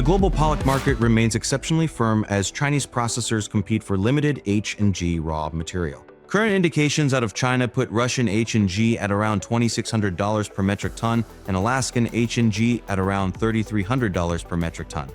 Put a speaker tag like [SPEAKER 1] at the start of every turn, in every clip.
[SPEAKER 1] The global Pollock market remains exceptionally firm as Chinese processors compete for limited H&G raw material. Current indications out of China put Russian H&G at around $2,600 per metric ton and Alaskan H&G at around $3,300 per metric ton.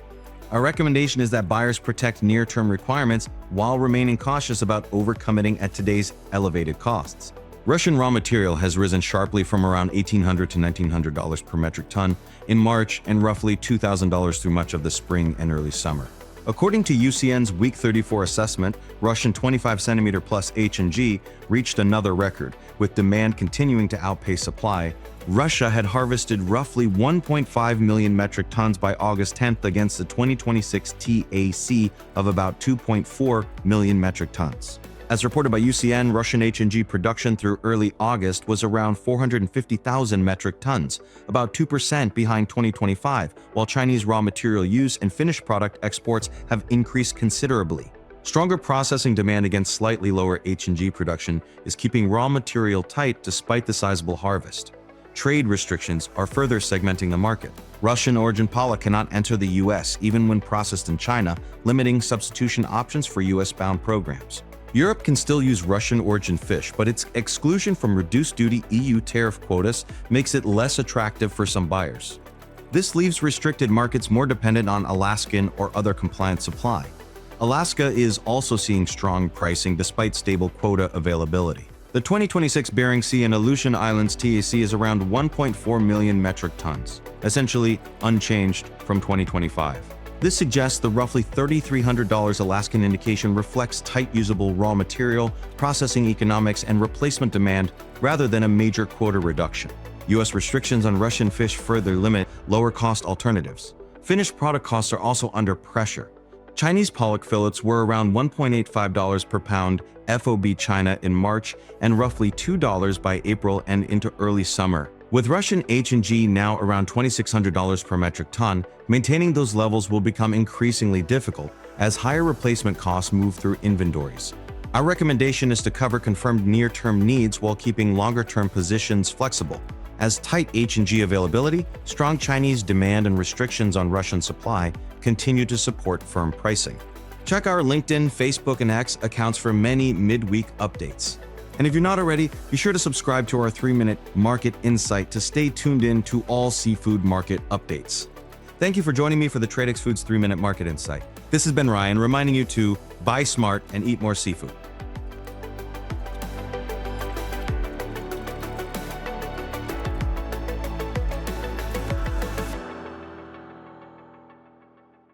[SPEAKER 1] Our recommendation is that buyers protect near-term requirements while remaining cautious about overcommitting at today's elevated costs. Russian raw material has risen sharply from around $1,800 to $1,900 per metric ton in March and roughly $2,000 through much of the spring and early summer. According to UCN's Week 34 assessment, Russian 25cm plus H&G reached another record, with demand continuing to outpace supply. Russia had harvested roughly 1.5 million metric tons by August 10th against the 2026 TAC of about 2.4 million metric tons. As reported by UCN, Russian H&G production through early August was around 450,000 metric tons, about 2% behind 2025, while Chinese raw material use and finished product exports have increased considerably. Stronger processing demand against slightly lower H&G production is keeping raw material tight despite the sizable harvest. Trade restrictions are further segmenting the market. Russian origin Pollock cannot enter the US even when processed in China, limiting substitution options for US-bound programs. Europe can still use Russian origin fish, but its exclusion from reduced duty EU tariff quotas makes it less attractive for some buyers. This leaves restricted markets more dependent on Alaskan or other compliant supply. Alaska is also seeing strong pricing despite stable quota availability. The 2026 Bering Sea and Aleutian Islands TAC is around 1.4 million metric tons, essentially unchanged from 2025. This suggests the roughly $3,300 Alaskan indication reflects tight usable raw material, processing economics, and replacement demand rather than a major quota reduction. U.S. restrictions on Russian fish further limit lower-cost alternatives. Finished product costs are also under pressure. Chinese Pollock fillets were around $1.85 per pound FOB China in March and roughly $2 by April and into early summer. With Russian H&G now around $2,600 per metric ton, maintaining those levels will become increasingly difficult as higher replacement costs move through inventories. Our recommendation is to cover confirmed near-term needs while keeping longer-term positions flexible. As tight H&G availability, strong Chinese demand and restrictions on Russian supply continue to support firm pricing. Check our LinkedIn, Facebook, and X accounts for many midweek updates. And if you're not already, be sure to subscribe to our 3-minute market insight to stay tuned in to all seafood market updates. Thank you for joining me for the Tradex Foods 3-minute market insight. This has been Ryan reminding you to buy smart and eat more seafood.